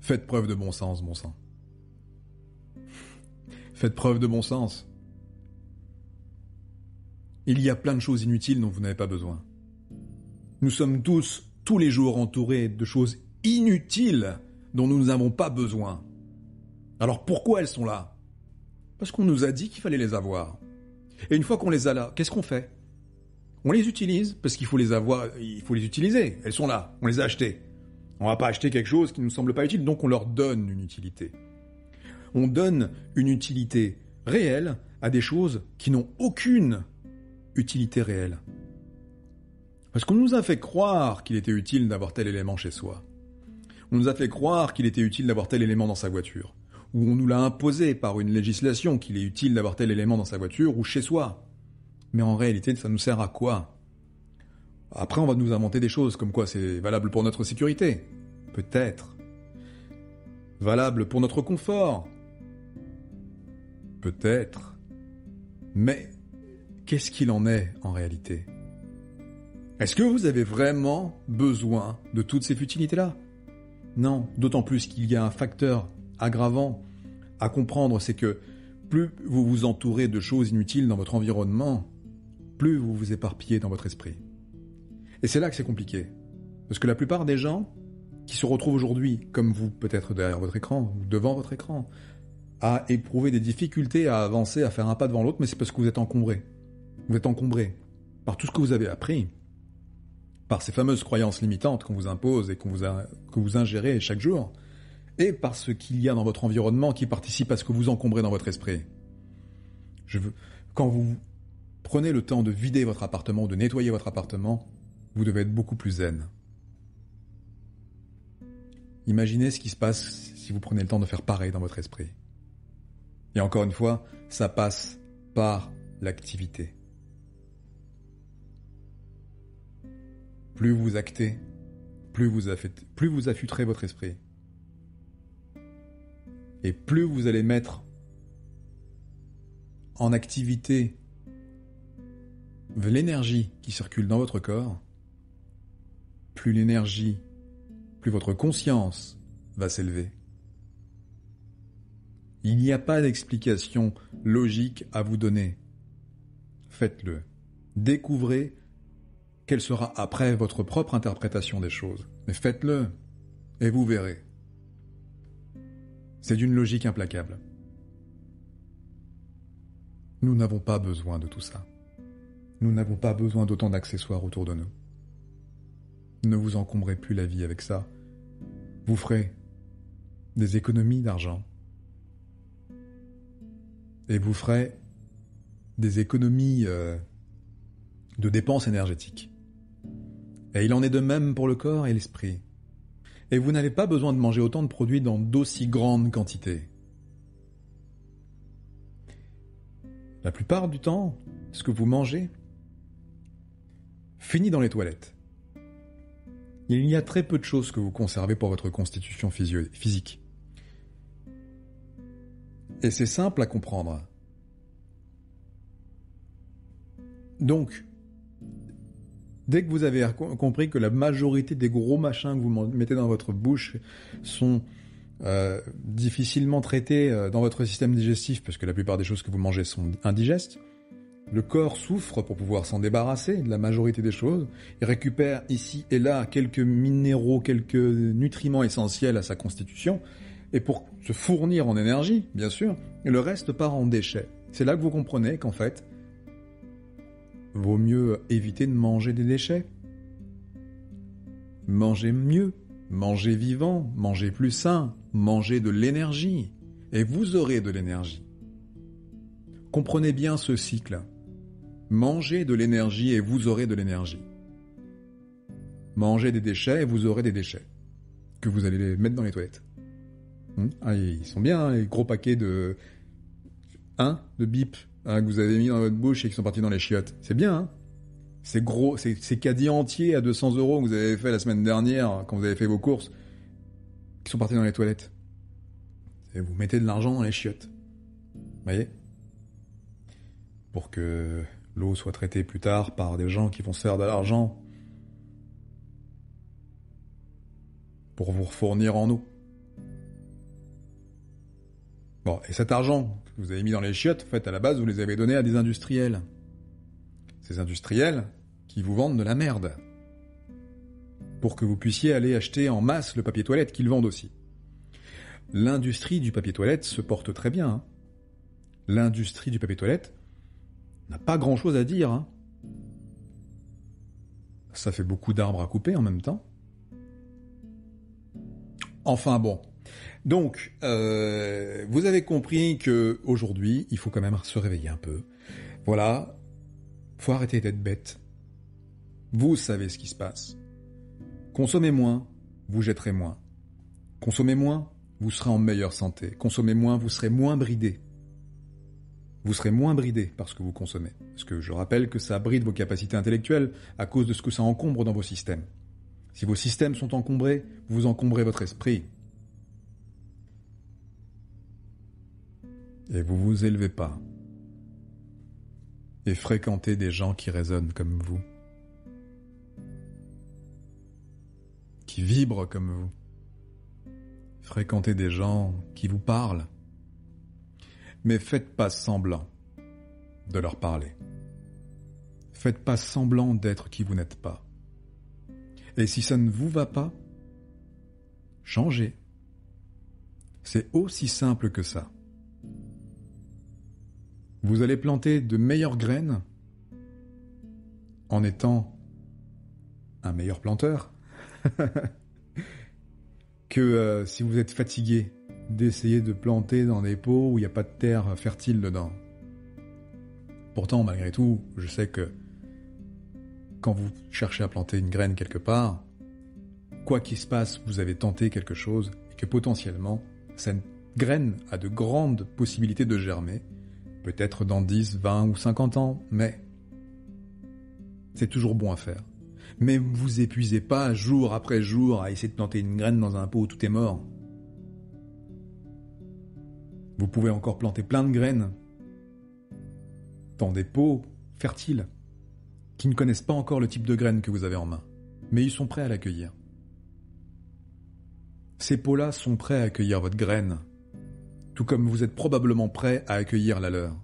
Faites preuve de bon sens, bon sang. Faites preuve de bon sens. Il y a plein de choses inutiles dont vous n'avez pas besoin. Nous sommes tous les jours entourés de choses inutiles dont nous n'avons pas besoin. Alors pourquoi elles sont là? Parce qu'on nous a dit qu'il fallait les avoir. Et une fois qu'on les a là, qu'est-ce qu'on fait? On les utilise, parce qu'il faut les avoir, il faut les utiliser. Elles sont là, on les a achetées. On va pas acheter quelque chose qui ne nous semble pas utile, donc on leur donne une utilité. On donne une utilité réelle à des choses qui n'ont aucune utilité réelle. Parce qu'on nous a fait croire qu'il était utile d'avoir tel élément chez soi. On nous a fait croire qu'il était utile d'avoir tel élément dans sa voiture. Ou on nous l'a imposé par une législation qu'il est utile d'avoir tel élément dans sa voiture ou chez soi. Mais en réalité, ça nous sert à quoi? Après, on va nous inventer des choses, comme quoi c'est valable pour notre sécurité. Peut-être. Valable pour notre confort. Peut-être. Mais qu'est-ce qu'il en est en réalité? Est-ce que vous avez vraiment besoin de toutes ces futilités-là? Non, d'autant plus qu'il y a un facteur aggravant à comprendre, c'est que plus vous vous entourez de choses inutiles dans votre environnement, plus vous vous éparpillez dans votre esprit. Et c'est là que c'est compliqué. Parce que la plupart des gens qui se retrouvent aujourd'hui, comme vous, peut-être derrière votre écran, ou devant votre écran, à éprouver des difficultés à avancer, à faire un pas devant l'autre, mais c'est parce que vous êtes encombré. Vous êtes encombré par tout ce que vous avez appris, par ces fameuses croyances limitantes qu'on vous impose et que vous ingérez chaque jour, et par ce qu'il y a dans votre environnement qui participe à ce que vous encombrez dans votre esprit. Quand vous prenez le temps de vider votre appartement, de nettoyer votre appartement, vous devez être beaucoup plus zen. Imaginez ce qui se passe si vous prenez le temps de faire pareil dans votre esprit. Et encore une fois, ça passe par l'activité. Plus vous actez, plus vous affûterez votre esprit. Et plus vous allez mettre en activité l'énergie qui circule dans votre corps, plus votre conscience va s'élever. Il n'y a pas d'explication logique à vous donner. Faites-le. Découvrez quelle sera après votre propre interprétation des choses. Mais faites-le, et vous verrez. C'est d'une logique implacable. Nous n'avons pas besoin de tout ça. Nous n'avons pas besoin d'autant d'accessoires autour de nous. Ne vous encombrez plus la vie avec ça. Vous ferez des économies d'argent. Et vous ferez des économies de dépenses énergétiques. Et il en est de même pour le corps et l'esprit. Et vous n'avez pas besoin de manger autant de produits dans d'aussi grandes quantités. La plupart du temps, ce que vous mangez finit dans les toilettes. Il y a très peu de choses que vous conservez pour votre constitution physique. Et c'est simple à comprendre. Donc, dès que vous avez compris que la majorité des gros machins que vous mettez dans votre bouche sont difficilement traités dans votre système digestif, parce que la plupart des choses que vous mangez sont indigestes, le corps souffre pour pouvoir s'en débarrasser de la majorité des choses. Il récupère ici et là quelques minéraux, quelques nutriments essentiels à sa constitution, et pour se fournir en énergie, bien sûr, et le reste part en déchets. C'est là que vous comprenez qu'en fait, vaut mieux éviter de manger des déchets. Mangez mieux, mangez vivant, mangez plus sain, mangez de l'énergie, et vous aurez de l'énergie. Comprenez bien ce cycle. Mangez de l'énergie et vous aurez de l'énergie. Mangez des déchets et vous aurez des déchets. Que vous allez les mettre dans les toilettes. Ils sont bien, hein, les gros paquets de bip que vous avez mis dans votre bouche et qui sont partis dans les chiottes. C'est bien, hein. C'est gros, ces caddies entiers à 200 € que vous avez fait la semaine dernière quand vous avez fait vos courses, qui sont partis dans les toilettes. Et vous mettez de l'argent dans les chiottes. Vous voyez ? Pour que l'eau soit traitée plus tard par des gens qui vont se faire de l'argent pour vous fournir en eau. Bon, et cet argent que vous avez mis dans les chiottes, en fait, à la base, vous les avez donnés à des industriels. Ces industriels qui vous vendent de la merde. Pour que vous puissiez aller acheter en masse le papier toilette qu'ils vendent aussi. L'industrie du papier toilette se porte très bien. Hein. L'industrie du papier toilette n'a pas grand-chose à dire. Hein. Ça fait beaucoup d'arbres à couper en même temps. Enfin bon. Donc, vous avez compris que aujourd'hui, il faut quand même se réveiller un peu. Voilà, faut arrêter d'être bête. Vous savez ce qui se passe. Consommez moins, vous jetterez moins. Consommez moins, vous serez en meilleure santé. Consommez moins, vous serez moins bridé. Vous serez moins bridé parce que vous consommez. Parce que je rappelle que ça bride vos capacités intellectuelles à cause de ce que ça encombre dans vos systèmes. Si vos systèmes sont encombrés, vous encombrez votre esprit. Et vous vous élevez pas. Et fréquentez des gens qui résonnent comme vous. Qui vibrent comme vous. Fréquentez des gens qui vous parlent. Mais faites pas semblant de leur parler. Faites pas semblant d'être qui vous n'êtes pas. Et si ça ne vous va pas, changez. C'est aussi simple que ça. Vous allez planter de meilleures graines en étant un meilleur planteur que si vous êtes fatigué d'essayer de planter dans des pots où il n'y a pas de terre fertile dedans. Pourtant, malgré tout, je sais que quand vous cherchez à planter une graine quelque part, quoi qu'il se passe, vous avez tenté quelque chose et que potentiellement, cette graine a de grandes possibilités de germer, peut-être dans 10, 20 ou 50 ans, mais c'est toujours bon à faire. Mais ne vous épuisez pas jour après jour à essayer de planter une graine dans un pot où tout est mort. Vous pouvez encore planter plein de graines dans des pots fertiles qui ne connaissent pas encore le type de graines que vous avez en main, mais ils sont prêts à l'accueillir. Ces pots-là sont prêts à accueillir votre graine, tout comme vous êtes probablement prêt à accueillir la leur.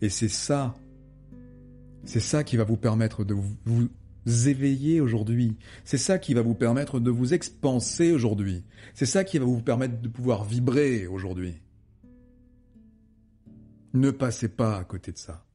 Et c'est ça qui va vous permettre de vous éveiller aujourd'hui. C'est ça qui va vous permettre de vous expanser aujourd'hui. C'est ça qui va vous permettre de pouvoir vibrer aujourd'hui. Ne passez pas à côté de ça.